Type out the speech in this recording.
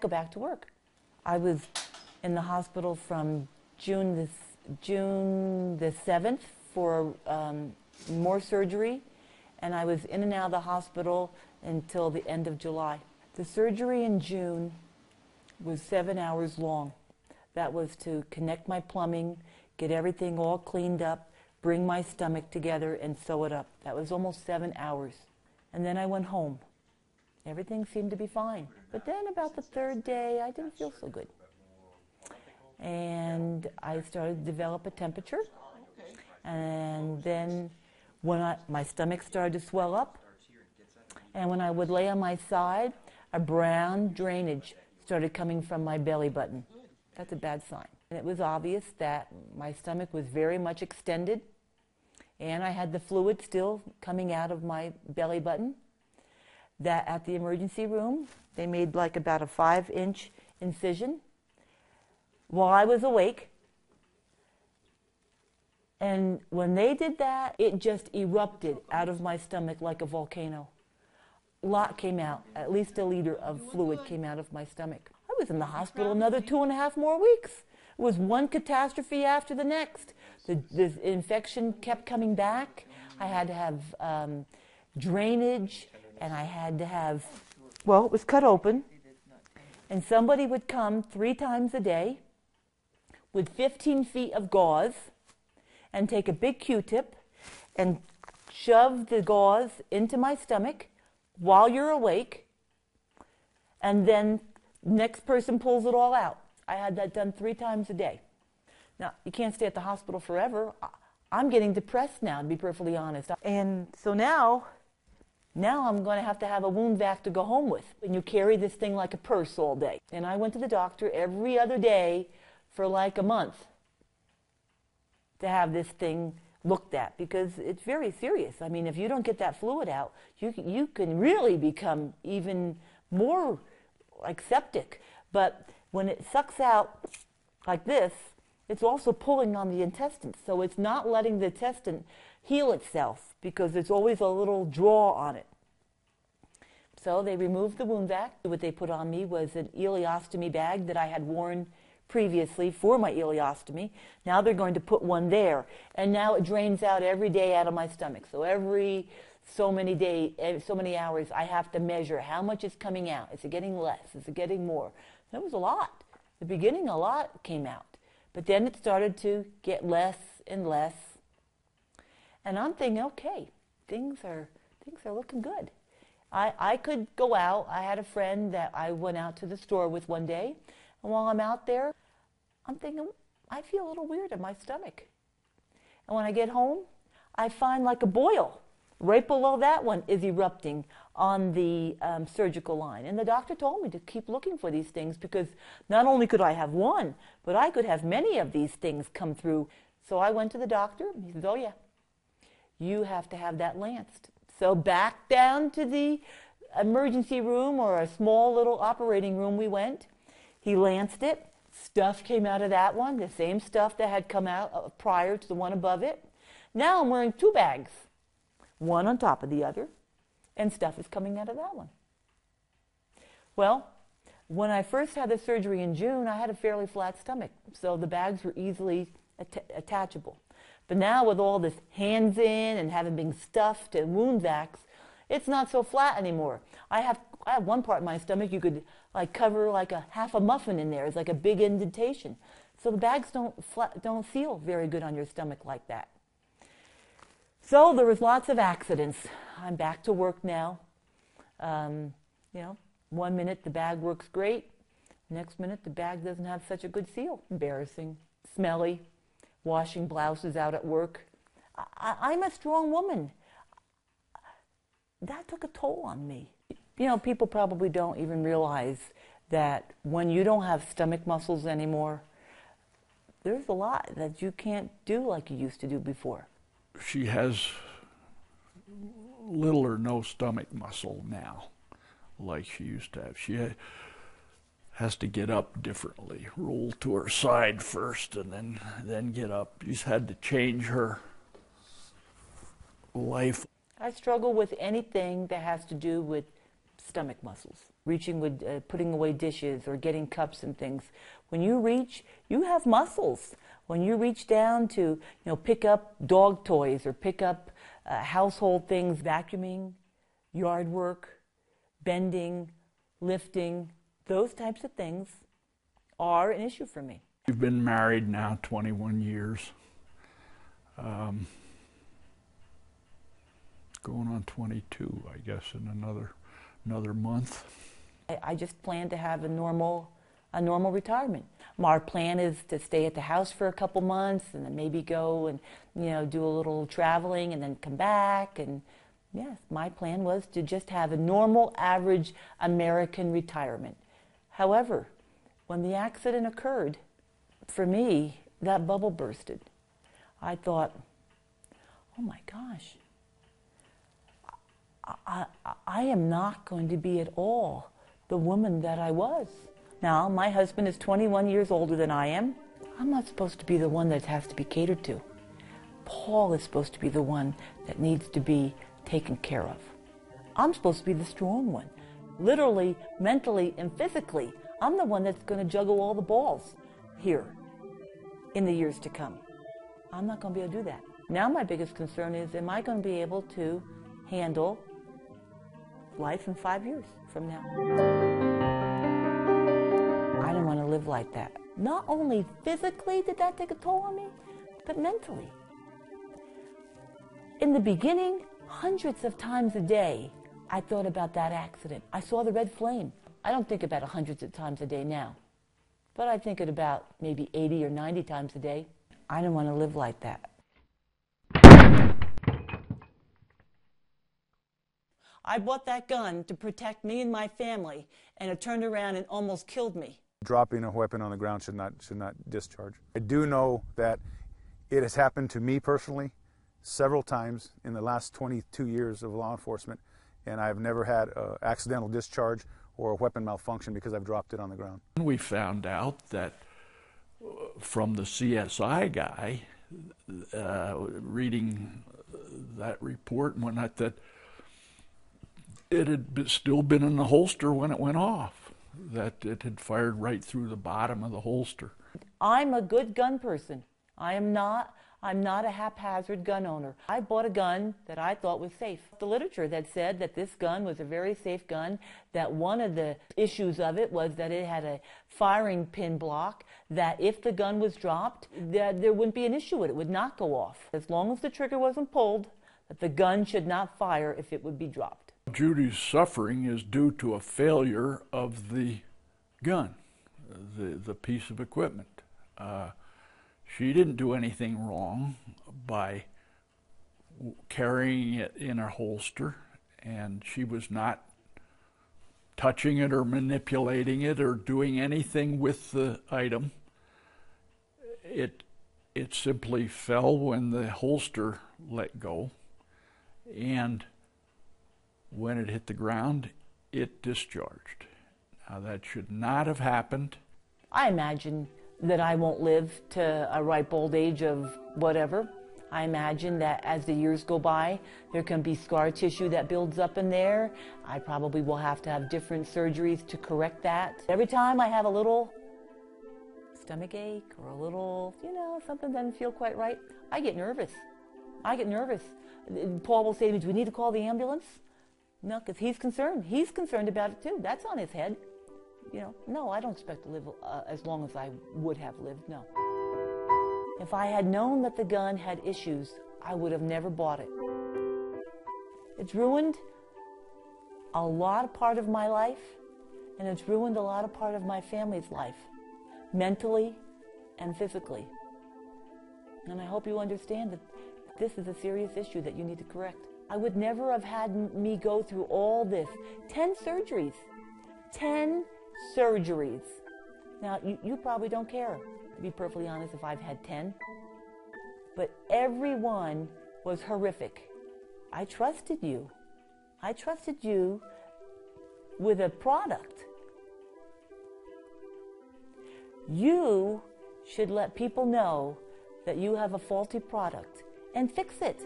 go back to work. I was in the hospital from June the 7th for more surgery, and I was in and out of the hospital until the end of July. The surgery in June was 7 hours long. That was to connect my plumbing, get everything all cleaned up, bring my stomach together, and sew it up. That was almost 7 hours. And then I went home. Everything seemed to be fine. But then about the third day, I didn't feel so good. And I started to develop a temperature. And then when my stomach started to swell up, and when I would lay on my side, a brown drainage started coming from my belly button. That's a bad sign. And it was obvious that my stomach was very much extended, and I had the fluid still coming out of my belly button. That at the emergency room, they made like about a 5-inch incision while I was awake. And when they did that, it just erupted out of my stomach like a volcano. A lot came out. At least a liter of fluid came out of my stomach. I was in the hospital another 2.5 more weeks. It was one catastrophe after the next. The infection kept coming back. I had to have drainage, and I had to have, well, it was cut open. And somebody would come 3 times a day with 15 feet of gauze and take a big Q-tip and shove the gauze into my stomach while you're awake, and then next person pulls it all out. I had that done 3 times a day. Now, you can't stay at the hospital forever. I'm getting depressed now, to be perfectly honest. And so now I'm going to have a wound vac to go home with. And you carry this thing like a purse all day. And I went to the doctor every other day for like a month to have this thing looked at, because it's very serious. I mean, if you don't get that fluid out, you can really become even more like septic. But when it sucks out like this, it's also pulling on the intestines. So it's not letting the intestine heal itself, because there's always a little draw on it. So they removed the wound vac. What they put on me was an ileostomy bag that I had worn previously for my ileostomy. Now they're going to put one there. And now it drains out every day out of my stomach. So every so many hours, I have to measure how much is coming out. Is it getting less? Is it getting more? That was a lot. The beginning, a lot came out. But then it started to get less and less. And I'm thinking, okay, things are looking good. I could go out. I had a friend that I went out to the store with one day. And while I'm out there, I'm thinking, I feel a little weird in my stomach. And when I get home, I find like a boil. Right below that one is erupting on the surgical line. And the doctor told me to keep looking for these things, because not only could I have one, but I could have many of these things come through. So I went to the doctor. He said, oh yeah, you have to have that lanced. So back down to the emergency room, or a small little operating room we went. He lanced it. Stuff came out of that one, the same stuff that had come out prior to the one above it. Now I'm wearing 2 bags, one on top of the other, and stuff is coming out of that one. Well, when I first had the surgery in June, I had a fairly flat stomach, so the bags were easily attachable. But now with all this hands in and having been stuffed and wound vacs, it's not so flat anymore. I have one part of my stomach you could like cover like a half a muffin in there. It's like a big indentation. So the bags don't feel very good on your stomach like that. So there was lots of accidents. I'm back to work now. You know, 1 minute the bag works great. Next minute the bag doesn't have such a good seal. Embarrassing, smelly, washing blouses out at work. I'm a strong woman. That took a toll on me. You know, people probably don't even realize that when you don't have stomach muscles anymore, there's a lot that you can't do like you used to do before. She has little or no stomach muscle now, like she used to have. She has to get up differently, roll to her side first, and then get up. She's had to change her life. I struggle with anything that has to do with stomach muscles. reaching with putting away dishes or getting cups and things. When you reach, you have muscles. When you reach down to, pick up dog toys or pick up household things, vacuuming, yard work, bending, lifting, those types of things are an issue for me. We've been married now 21 years. Going on 22, I guess, in another month. I just plan to have a normal retirement. Our plan is to stay at the house for a couple months and then maybe go and do a little traveling and then come back. And yes, my plan was to just have a normal, average American retirement. However, when the accident occurred, for me, that bubble bursted. I thought, oh my gosh, I am not going to be at all the woman that I was. Now, my husband is 21 years older than I am. I'm not supposed to be the one that has to be catered to. Paul is supposed to be the one that needs to be taken care of. I'm supposed to be the strong one. Literally, mentally, and physically, I'm the one that's going to juggle all the balls here in the years to come. I'm not going to be able to do that. Now my biggest concern is, am I going to be able to handle life in 5 years from now? I don't want to live like that. Not only physically did that take a toll on me, but mentally. In the beginning, hundreds of times a day, I thought about that accident. I saw the red flame. I don't think about it hundreds of times a day now, but I think it about maybe 80 or 90 times a day. I don't want to live like that. I bought that gun to protect me and my family, and it turned around and almost killed me. Dropping a weapon on the ground should not discharge. I do know that it has happened to me personally several times in the last 22 years of law enforcement, and I've never had an accidental discharge or a weapon malfunction because I've dropped it on the ground. We found out that from the CSI guy, reading that report and whatnot, that it had still been in the holster when it went off, that it had fired right through the bottom of the holster. I'm a good gun person. I'm not a haphazard gun owner. I bought a gun that I thought was safe. The literature that said that this gun was a very safe gun, that one of the issues of it was that it had a firing pin block, that if the gun was dropped, that there wouldn't be an issue with it. It would not go off. As long as the trigger wasn't pulled, that the gun should not fire if it would be dropped. Judy's suffering is due to a failure of the gun, the piece of equipment. She didn't do anything wrong by carrying it in a holster, and she was not touching it or manipulating it or doing anything with the item. It simply fell when the holster let go, and when it hit the ground, it discharged. Now, that should not have happened. I imagine that I won't live to a ripe old age of whatever. I imagine that as the years go by, there can be scar tissue that builds up in there. I probably will have to have different surgeries to correct that. Every time I have a little stomach ache or a little, something doesn't feel quite right, I get nervous. Paul will say to me, do we need to call the ambulance? No, because he's concerned. He's concerned about it too. That's on his head. No, I don't expect to live as long as I would have lived, no. If I had known that the gun had issues, I would have never bought it. It's ruined a lot of part of my life, and it's ruined a lot of part of my family's life, mentally and physically. And I hope you understand that this is a serious issue that you need to correct. I would never have had me go through all this. 10 surgeries. 10 surgeries. Now, you probably don't care, to be perfectly honest, if I've had 10. But every one was horrific. I trusted you. I trusted you with a product. You should let people know that you have a faulty product and fix it.